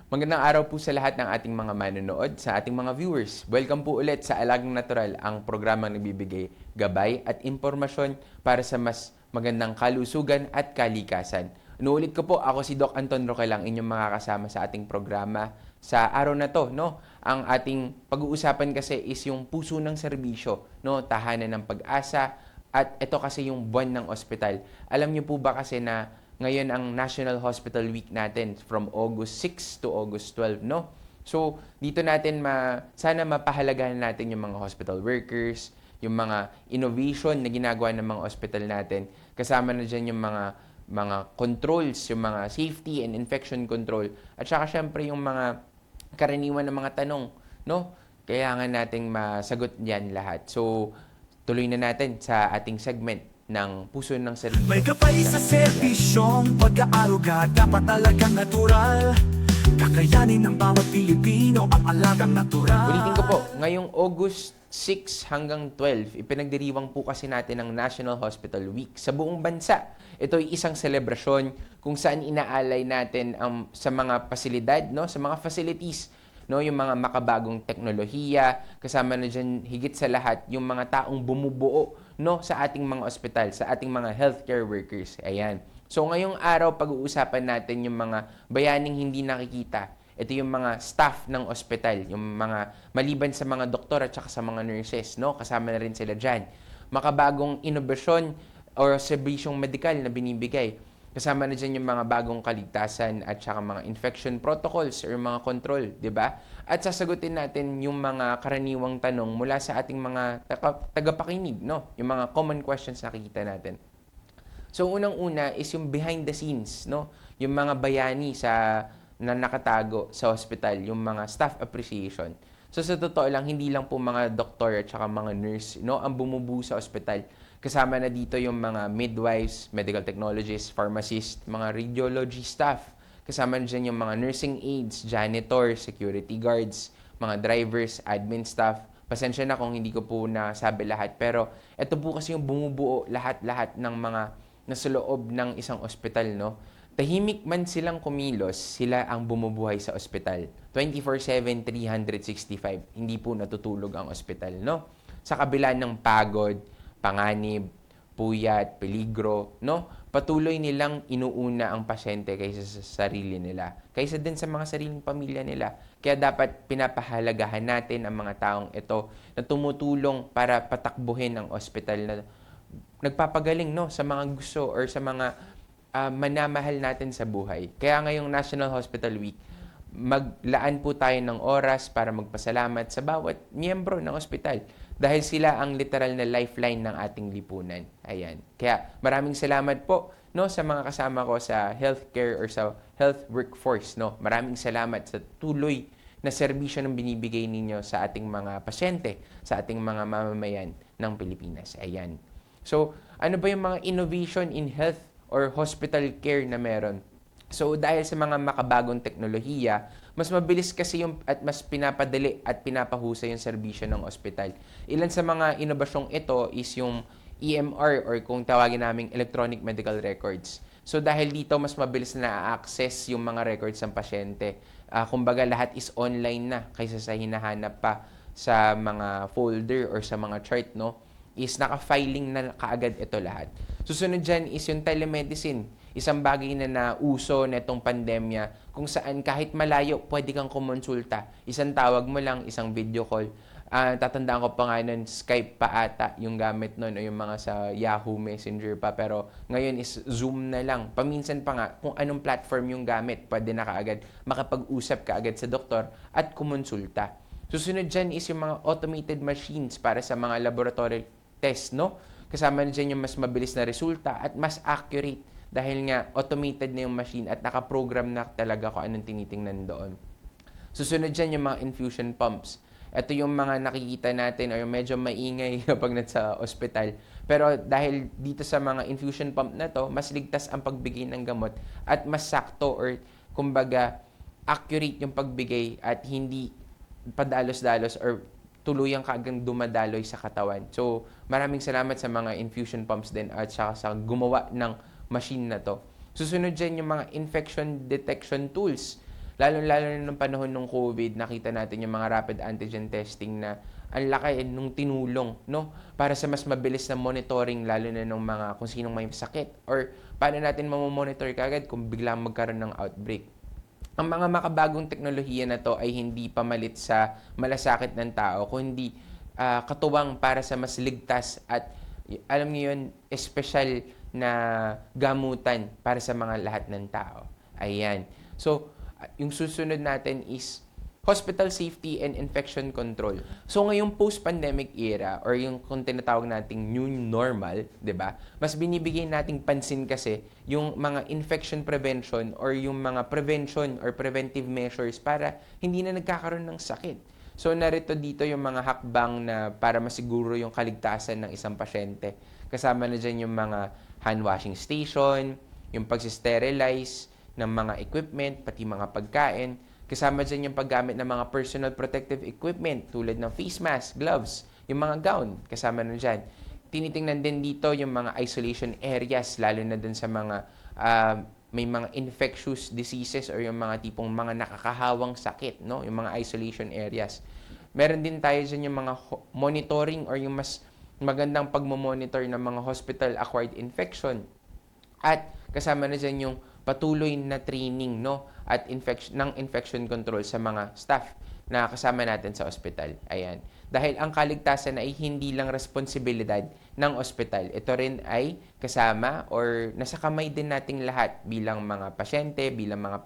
Magandang araw po sa lahat ng ating mga manonood, sa ating mga viewers. Welcome po ulit sa Alagang Natural, ang programang nagbibigay gabay at impormasyon para sa mas magandang kalusugan at kalikasan. Inuulit ko po, ako si Doc Anton Roque lang, inyong makakasama sa ating programa sa araw na to, no? Ang ating pag-uusapan kasi is yung puso ng serbisyo, no? Tahanan ng pag-asa, at ito kasi yung buwan ng ospital. Alam niyo po ba kasi na ngayon ang National Hospital Week natin from August 6 to August 12, no? So, dito natin sana mapahalagahan natin yung mga hospital workers, yung mga innovation na ginagawa ng mga hospital natin. Kasama na dyan yung mga controls, yung mga safety and infection control. At saka syempre yung mga karaniwan ng mga tanong, no? Kailangan nating masagot yan lahat. So, tuloy na natin sa ating segment ng puso ng serbisyo. May kapay sa serbisyong pag-aaruga, dapat talagang natural. Kakayanin ng bawat Pilipino ang alagang natural. Ulitin ko po, ngayong August 6 hanggang 12, ipinagdiriwang po kasi natin ang National Hospital Week sa buong bansa. Ito ay isang selebrasyon kung saan inaalay natin sa mga pasilidad, no, sa mga facilities, no, yung mga makabagong teknolohiya, kasama na dyan higit sa lahat yung mga taong bumubuo, no, sa ating mga ospital, sa ating mga healthcare workers. Ayan. So ngayong araw pag-uusapan natin yung mga bayaning hindi nakikita. Ito yung mga staff ng ospital, yung mga maliban sa mga doktor at saka sa mga nurses, no, kasama na rin sila dyan. Makabagong inobasyon or serbisyong medikal na binibigay. Kasama na dyan yung mga bagong kaligtasan at saka mga infection protocols or mga control, di ba? At sasagutin natin yung mga karaniwang tanong mula sa ating mga tagapakinig, no? Yung mga common questions na nakikita natin. So, unang-una is yung behind the scenes, no? Yung mga bayani na nakatago sa hospital, yung mga staff appreciation. So, sa totoo lang, hindi lang po mga doktor at saka mga nurse, no, ang bumubuo sa hospital. Kasama na dito yung mga midwives, medical technologists, pharmacists, mga radiology staff. Kasama na dyan yung mga nursing aides, janitors, security guards, mga drivers, admin staff. Pasensya na kung hindi ko po nasabi lahat. Pero ito po kasi yung bumubuo lahat-lahat ng mga nasa loob ng isang ospital, no? Tahimik man silang kumilos, sila ang bumubuhay sa ospital. 24/7, 365. Hindi po natutulog ang ospital, no? Sa kabila ng pagod, panganib, puyat, peligro, no? Patuloy nilang inuuna ang pasyente kaysa sa sarili nila. Kaysa din sa mga sariling pamilya nila. Kaya dapat pinapahalagahan natin ang mga taong ito na tumutulong para patakbuhin ang ospital na nagpapagaling, no, sa mga gusto or sa mga manamahal natin sa buhay. Kaya ngayong National Hospital Week, maglaan po tayo ng oras para magpasalamat sa bawat miyembro ng ospital dahil sila ang literal na lifeline ng ating lipunan. Ayan. Kaya maraming salamat po, no, sa mga kasama ko sa healthcare or sa health workforce, no. Maraming salamat sa tuloy na serbisyo ng binibigay ninyo sa ating mga pasyente, sa ating mga mamamayan ng Pilipinas. Ayan. So, ano ba yung mga innovation in health or hospital care na meron? So, dahil sa mga makabagong teknolohiya, mas mabilis kasi yung at mas pinapadali at pinapahusay yung serbisyo ng ospital. Ilan sa mga inobasyong ito is yung EMR or kung tawagin naming electronic medical records. So, dahil dito mas mabilis na na-access yung mga records ng pasyente. Kumbaga lahat is online na kaysa sa hinahanap pa sa mga folder or sa mga chart, no? Is naka-filing na kaagad ito lahat. Susunod dyan is yung telemedicine. Isang bagay na nauso netong pandemya kung saan kahit malayo, pwede kang kumonsulta. Isang tawag mo lang, isang video call. Tatandaan ko pa nga nun, Skype pa ata yung gamit nun o yung mga sa Yahoo Messenger pa. Pero ngayon is Zoom na lang. Paminsan pa nga, kung anong platform yung gamit, pwede na kaagad makapag-usap kaagad sa doktor at kumonsulta. Susunod dyan is yung mga automated machines para sa mga laboratory test, no? Kasama na dyan yung mas mabilis na resulta at mas accurate dahil nga automated na yung machine at nakaprogram na talaga kung anong tinitingnan doon. Susunod dyan yung mga infusion pumps. Ito yung mga nakikita natin o yung medyo maingay kapag nasa ospital. Pero dahil dito sa mga infusion pump na to, mas ligtas ang pagbigay ng gamot at mas sakto or kumbaga accurate yung pagbigay at hindi padalos-dalos or tuluyang kagang dumadaloy sa katawan. So, maraming salamat sa mga infusion pumps din at saka sa gumawa ng machine na to. Susunod dyan yung mga infection detection tools. Lalo-lalo na nung panahon ng COVID, nakita natin yung mga rapid antigen testing na ang laki nung tinulong, no? Para sa mas mabilis na monitoring, lalo na nung mga kung sinong may sakit. Or paano natin mamomonitor kagad kung biglang magkaroon ng outbreak. Ang mga makabagong teknolohiya na to ay hindi pamalit sa malasakit ng tao, kundi katuwang para sa mas ligtas at alam niyo yun, espesyal na gamutan para sa mga lahat ng tao. Ayan. So, yung susunod natin is hospital safety and infection control. So ngayong post-pandemic era or yung kung tinatawag nating new normal, 'di ba? Mas binibigay nating pansin kasi yung mga infection prevention or yung mga prevention or preventive measures para hindi na nagkakaroon ng sakit. So narito dito yung mga hakbang na para masiguro yung kaligtasan ng isang pasyente. Kasama na dyan yung mga hand washing station, yung pagsisterilize ng mga equipment, pati mga pagkain. Kasama dyan yung paggamit ng mga personal protective equipment tulad ng face mask, gloves, yung mga gown, kasama na dyan. Tinitingnan din dito yung mga isolation areas, lalo na dun sa mga may mga infectious diseases or yung mga tipong mga nakakahawang sakit, no? Yung mga isolation areas. Meron din tayo dyan yung mga monitoring or yung mas magandang pagmamonitor ng mga hospital-acquired infection. At kasama na dyan yung patuloy na training, no, at infection control sa mga staff na kasama natin sa ospital. Ayan. Dahil ang kaligtasan ay hindi lang responsibilidad ng ospital. Ito rin ay kasama or nasa kamay din nating lahat bilang mga pasyente, bilang mga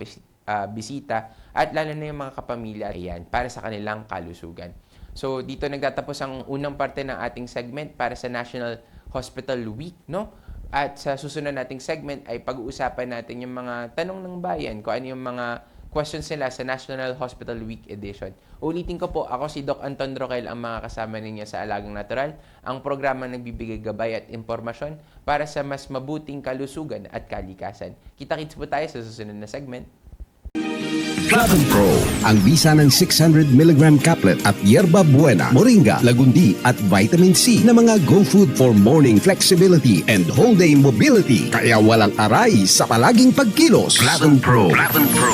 bisita, at lalo na yung mga kapamilya. Ayan, para sa kanilang kalusugan. So, dito nagtatapos ang unang parte ng ating segment para sa National Hospital Week, no? At sa susunod nating segment ay pag-uusapan natin yung mga tanong ng bayan, kung ano yung mga questions nila sa National Hospital Week edition. Ulitin ko po, ako si Doc Anton Roquel, ang mga kasama ninyo sa Alagang Natural, ang programa nagbibigay gabay at impormasyon para sa mas mabuting kalusugan at kalikasan. Kita-kits po tayo sa susunod na segment. Flavon Pro, ang bisa ng 600mg caplet at yerba buena, moringa, lagundi at vitamin C na mga go food for morning flexibility and whole day mobility. Kaya walang aray sa palaging pagkilos. Flavon Pro. Flavon Pro.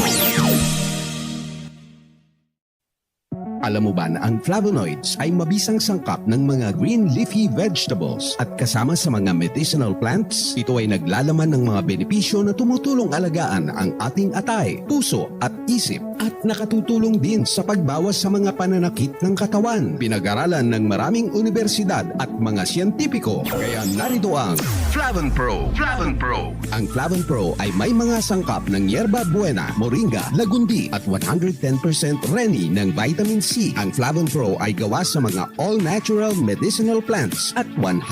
Alam mo ba na ang flavonoids ay mabisang sangkap ng mga green leafy vegetables at kasama sa mga medicinal plants? Ito ay naglalaman ng mga benepisyo na tumutulong alagaan ang ating atay, puso at isip at nakatutulong din sa pagbawas sa mga pananakit ng katawan. Pinag-aralan ng maraming universidad at mga siyentipiko. Kaya narito ang Flavon Pro. Flavon Pro. Ang Flavon Pro ay may mga sangkap ng yerba buena, moringa, lagundi at 110% reni ng vitamin C. Ang Flavon Pro ay gawa sa mga all-natural medicinal plants at 100%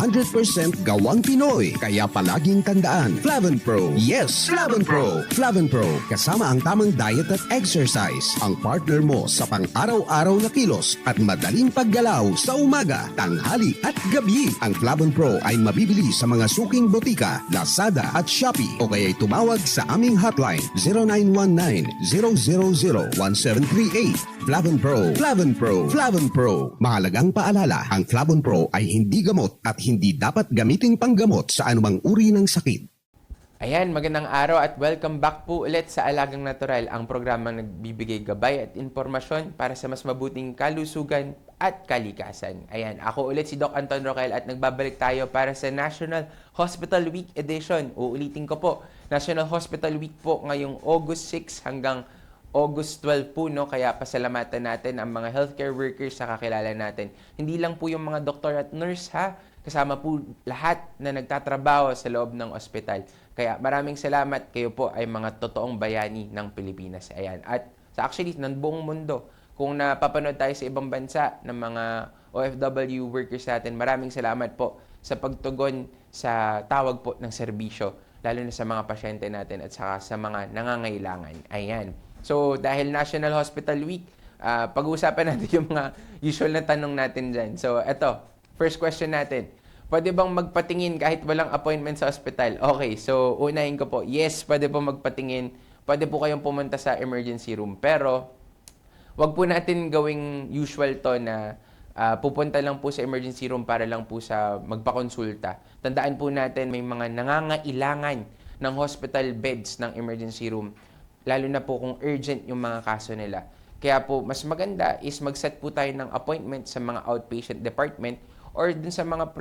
gawang Pinoy. Kaya palaging tandaan, Flavon Pro. Yes, Flavon Pro. Flavon Pro, kasama ang tamang diet at exercise. Ang partner mo sa pang-araw-araw na kilos at madaling paggalaw sa umaga, tanghali at gabi. Ang Flavon Pro ay mabibili sa mga suking botika, Lazada at Shopee o kaya'y tumawag sa aming hotline 0919-000-1738. Flavon Pro. Flavon Pro. Flavon Pro. Mahalagang paalala, ang Flavon Pro ay hindi gamot at hindi dapat gamiting panggamot sa anumang uri ng sakit. Ayan, magandang araw at welcome back po ulit sa Alagang Natural, ang programang nagbibigay gabay at impormasyon para sa mas mabuting kalusugan at kalikasan. Ayan, ako ulit si Doc Anton Roquel at nagbabalik tayo para sa National Hospital Week edition. Uulitin ko po, National Hospital Week po ngayong August 6 hanggang August 12 po, no? Kaya pasalamatan natin ang mga healthcare workers sa kakilala natin. Hindi lang po yung mga doktor at nurse, ha? Kasama po lahat na nagtatrabaho sa loob ng ospital. Kaya maraming salamat, kayo po ay mga totoong bayani ng Pilipinas. Ayan. At actually, ng buong mundo, kung napapanood tayo sa ibang bansa ng mga OFW workers natin, maraming salamat po sa pagtugon sa tawag po ng serbisyo, lalo na sa mga pasyente natin at saka sa mga nangangailangan. Ayan. So, dahil National Hospital Week, pag-uusapan natin yung mga usual na tanong natin dyan. So, eto, first question natin. Pwede bang magpatingin kahit walang appointment sa hospital? Okay, so unahin ko po. Yes, pwede po magpatingin. Pwede po kayong pumunta sa emergency room. Pero, wag po natin gawing usual to na pupunta lang po sa emergency room para lang po sa magpakonsulta. Tandaan po natin may mga nangangailangan ng hospital beds ng emergency room. lalo na po kung urgent yung mga kaso nila. Kaya po, mas maganda is mag-set po tayo ng appointment sa mga outpatient department or dun sa mga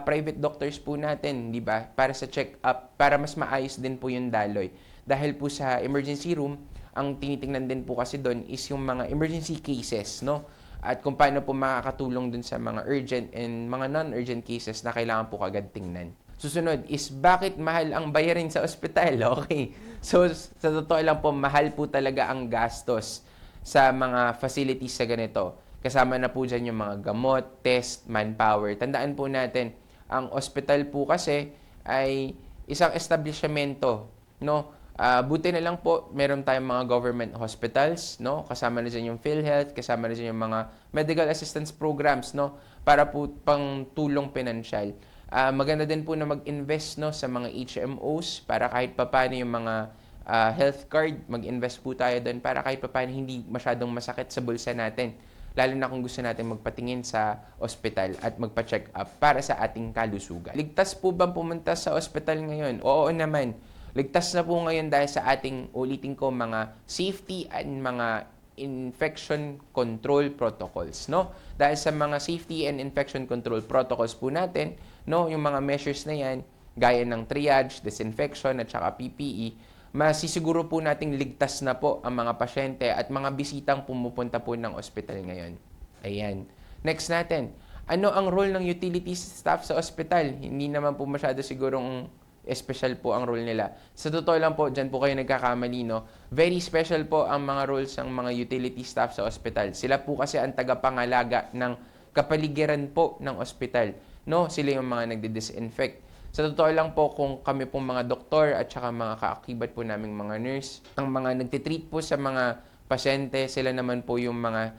private doctors po natin, di ba? Para sa check-up, para mas maayos din po yung daloy. Dahil po sa emergency room, ang tinitingnan din po kasi doon is yung mga emergency cases, no? At kung paano po makakatulong dun sa mga urgent and mga non-urgent cases na kailangan po kagad tingnan. Susunod is bakit mahal ang bayarin sa ospital? Okay. So, sa totoo lang po, mahal po talaga ang gastos sa mga facilities sa ganito. Kasama na po dyan yung mga gamot, test, manpower. Tandaan po natin, ang ospital po kasi ay isang establishmento, no? Buti na lang po, meron tayong mga government hospitals, no? Kasama na dyan yung PhilHealth, kasama na dyan yung mga medical assistance programs, no? Para po pang tulong pinansyal. Maganda din po na mag-invest, no, sa mga HMOs para kahit papaano yung mga health card, mag-invest po tayo doon para kahit papaano hindi masyadong masakit sa bulsa natin. Lalo na kung gusto natin magpatingin sa ospital at magpa-check up para sa ating kalusugan. Ligtas po bang pumunta sa ospital ngayon? Oo naman. Ligtas na po ngayon dahil sa ating, ulitin ko, mga safety and mga infection control protocols, no? Dahil sa mga safety and infection control protocols po natin, no, yung mga measures na yan, gaya ng triage, disinfection at saka PPE, masisiguro po nating ligtas na po ang mga pasyente at mga bisitang pumupunta po ng ospital ngayon. Ayan. Next natin, ano ang role ng utilities staff sa ospital? Hindi naman po masyado sigurong special po ang role nila. Sa totoo lang po, dyan po kayo nagkakamali, no? Very special po ang mga roles ng mga utility staff sa ospital. Sila po kasi ang tagapangalaga ng kapaligiran po ng ospital, no? Sila yung mga nagdi-disinfect. Sa totoo lang po, kung kami pong mga doktor at saka mga kaakibat po naming mga nurse, ang mga nagtitreat po sa mga pasyente, sila naman po yung mga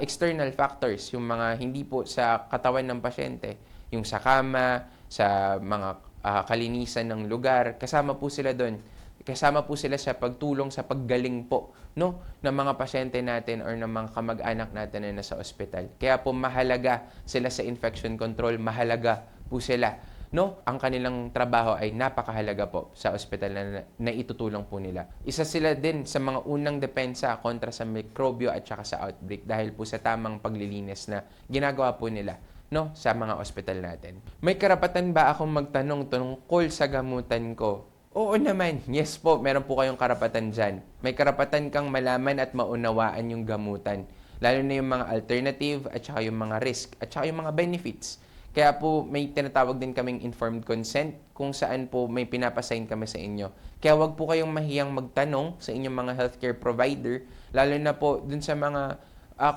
external factors, yung mga hindi po sa katawan ng pasyente, yung sa kama, sa mga kalinisan ng lugar, kasama po sila doon. Kasama po sila sa pagtulong sa paggaling po, no, ng mga pasyente natin or ng mga kamag-anak natin na nasa ospital. Kaya po mahalaga sila sa infection control, mahalaga po sila, no? Ang kanilang trabaho ay napakahalaga po sa ospital na itutulong po nila. Isa sila din sa mga unang depensa kontra sa mikrobyo at saka sa outbreak dahil po sa tamang paglilinis na ginagawa po nila, no, sa mga ospital natin. May karapatan ba akong magtanong tungkol sa gamutan ko? Oo naman. Yes po, meron po kayong karapatan dyan. May karapatan kang malaman at maunawaan yung gamutan. Lalo na yung mga alternative at saka yung mga risk at saka yung mga benefits. Kaya po may tinatawag din kaming informed consent kung saan po may pinapasign kami sa inyo. Kaya wag po kayong mahiyang magtanong sa inyong mga healthcare provider, lalo na po dun sa mga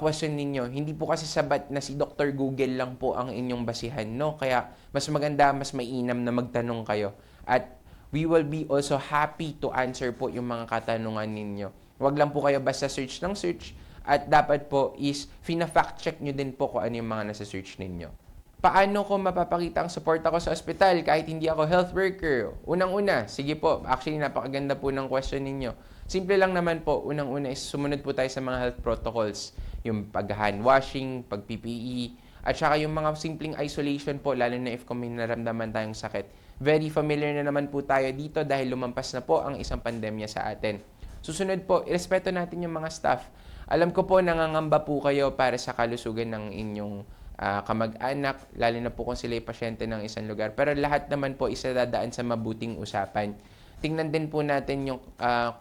question ninyo. Hindi po kasi sabat na si Dr. Google lang po ang inyong basihan, no? Kaya mas maganda, mas mainam na magtanong kayo. At we will be also happy to answer po yung mga katanungan ninyo. Huwag lang po kayo basta search ng search at dapat po is fina-fact check nyo din po kung ano yung mga nasa search ninyo. Paano ko mapapakita ang support ako sa ospital kahit hindi ako health worker? Unang-una, sige po, actually napakaganda po ng question ninyo. Simple lang naman po, unang-una is sumunod po tayo sa mga health protocols. Yung pag-hand washing, pag-PPE, at saka yung mga simpleng isolation po, lalo na if kung may naramdaman tayong sakit. Very familiar na naman po tayo dito dahil lumampas na po ang isang pandemya sa atin. Susunod po, irespeto natin yung mga staff. Alam ko po, nangangamba po kayo para sa kalusugan ng inyong kamag-anak, lalo na po kung sila ay pasyente ng isang lugar. Pero lahat naman po isa dadaan sa mabuting usapan. Tingnan din po natin yung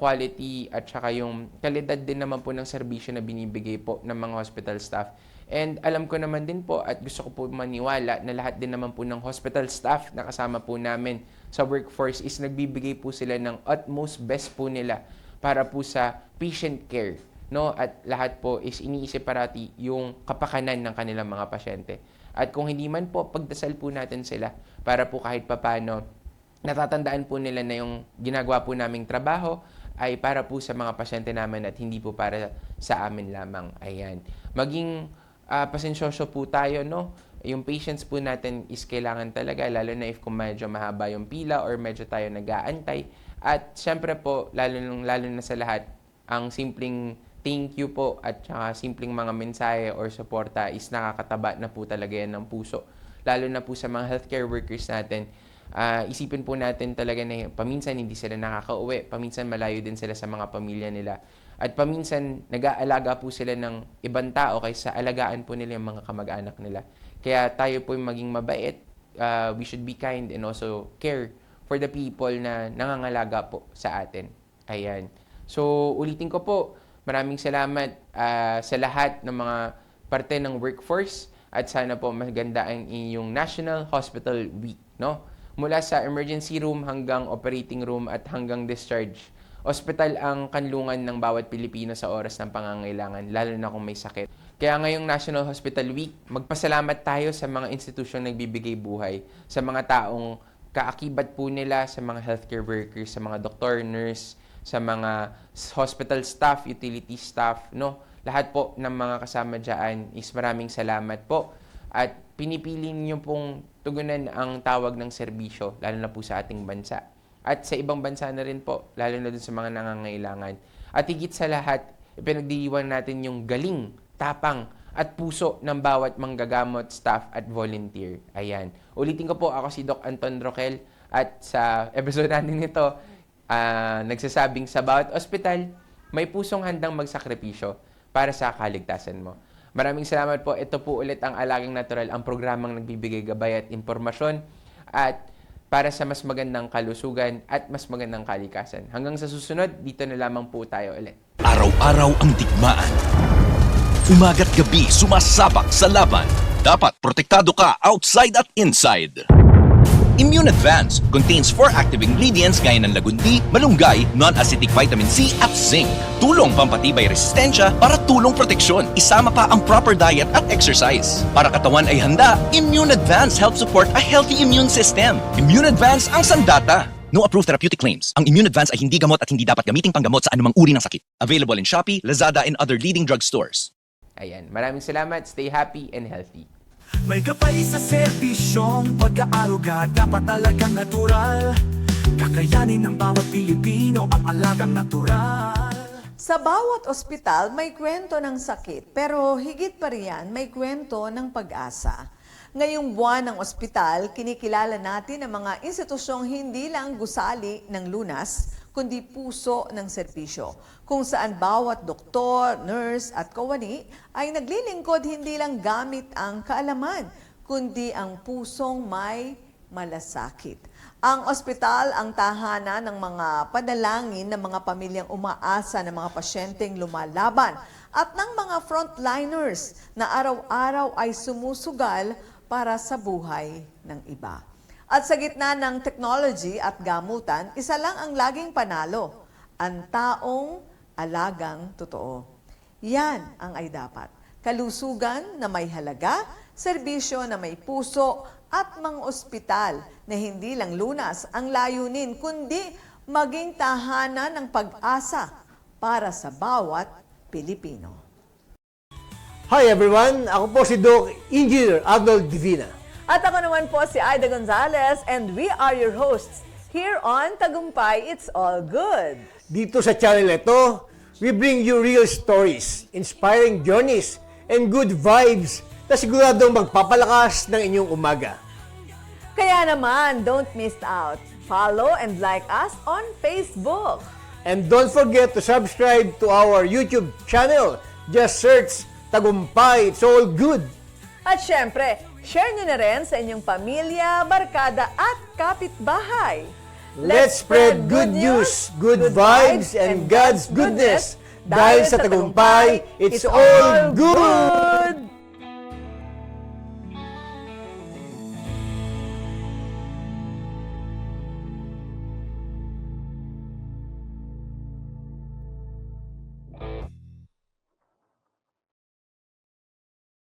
quality at saka yung kalidad din naman po ng serbisyo na binibigay po ng mga hospital staff. And alam ko naman din po at gusto ko po maniwala na lahat din naman po ng hospital staff na kasama po namin sa workforce is nagbibigay po sila ng utmost best po nila para po sa patient care, no? At lahat po is iniisip parati yung kapakanan ng kanilang mga pasyente. At kung hindi man po, pagdasal po natin sila para po kahit papano natatandaan po nila na yung ginagawa po naming trabaho ay para po sa mga pasyente namin at hindi po para sa amin lamang. Ayan. Maging pasensyoso po tayo, no? Yung patience po natin is kailangan talaga, lalo na if kung medyo mahaba yung pila or medyo tayo nag-aantay. At syempre po, lalo na sa lahat, ang simpleng thank you po at saka simpleng mga mensahe or suporta is nakakataba na po talaga yan ng puso. Lalo na po sa mga healthcare workers natin. Isipin po natin talaga na paminsan hindi sila nakakauwi, paminsan malayo din sila sa mga pamilya nila. At paminsan nag-aalaga po sila ng ibang tao kaysa alagaan po nila yung mga kamag-anak nila. Kaya tayo po yung maging mabait, we should be kind and also care for the people na nangangalaga po sa atin. Ayan. So, ulitin ko po, maraming salamat sa lahat ng mga parte ng workforce at sana po maganda ang inyong National Hospital Week, no? Mula sa emergency room hanggang operating room at hanggang discharge. Ospital ang kanlungan ng bawat Pilipino sa oras ng pangangailangan, lalo na kung may sakit. Kaya ngayong National Hospital Week, magpasalamat tayo sa mga institusyong nagbibigay buhay, sa mga taong kaakibat po nila, sa mga healthcare workers, sa mga doktor, nurse, sa mga hospital staff, utility staff, no? Lahat po ng mga kasama dyan is maraming salamat po. At pinipili niyo pong tugunan ang tawag ng serbisyo, lalo na po sa ating bansa. At sa ibang bansa na rin po, lalo na dun sa mga nangangailangan. At higit sa lahat, ipinagdiiwan natin yung galing, tapang, at puso ng bawat manggagamot, staff, at volunteer. Ayan. Ulitin ko po, ako si Doc Anton Roquel. At sa episode natin nito, nagsasabing sa bawat ospital, may pusong handang magsakripisyo para sa kaligtasan mo. Maraming salamat po. Ito po ulit ang Alagang Natural, ang programang nagbibigay gabay at impormasyon at para sa mas magandang kalusugan at mas magandang kalikasan. Hanggang sa susunod, dito na lamang po tayo ulit. Araw-araw ang digmaan. Umaga't gabi sumasabak sa laban. Dapat protektado ka outside at inside. Immune Advance contains 4 active ingredients gaya ng lagundi, malunggay, non-acidic vitamin C at zinc. Tulong pampatibay resistensya para tulong proteksyon. Isama pa ang proper diet at exercise. Para katawan ay handa, Immune Advance helps support a healthy immune system. Immune Advance ang sandata. No approved therapeutic claims. Ang Immune Advance ay hindi gamot at hindi dapat gamiting panggamot sa anumang uri ng sakit. Available in Shopee, Lazada, and other leading drugstores. Ayan. Maraming salamat. Stay happy and healthy. May gabay sa serbisyong pag-aaruga, dapat talagang natural. Kakayanin ng bawat Pilipino ang alagang natural. Sa bawat ospital, may kwento ng sakit, pero higit pa riyan, may kwento ng pag-asa. Ngayong buwan ng ospital, kinikilala natin ang mga institusyong hindi lang gusali ng lunas, kundi puso ng serbisyo, kung saan bawat doktor, nurse at kawani ay naglilingkod hindi lang gamit ang kaalaman, kundi ang pusong may malasakit. Ang ospital ang tahanan ng mga panalangin ng mga pamilyang umaasa ng mga pasyenteng lumalaban at ng mga frontliners na araw-araw ay sumusugal para sa buhay ng iba. At sa gitna ng technology at gamutan, isa lang ang laging panalo, ang taong alagang totoo. Yan ang ay dapat. Kalusugan na may halaga, serbisyo na may puso, at mga ospital na hindi lang lunas ang layunin, kundi maging tahanan ng pag-asa para sa bawat Pilipino. Hi everyone! Ako po si Doc Engineer Arnold Divina. At ako naman po si Aida Gonzalez and we are your hosts here on Tagumpay It's All Good. Dito sa channel ito, we bring you real stories, inspiring journeys, and good vibes na siguradong magpapalakas ng inyong umaga. Kaya naman, don't miss out. Follow and like us on Facebook. And don't forget to subscribe to our YouTube channel. Just search Tagumpay It's All Good. At syempre, share nyo na rin sa inyong pamilya, barkada at kapitbahay. Let's spread good news, good vibes, and God's goodness. Dahil sa Tagumpay, it's all good!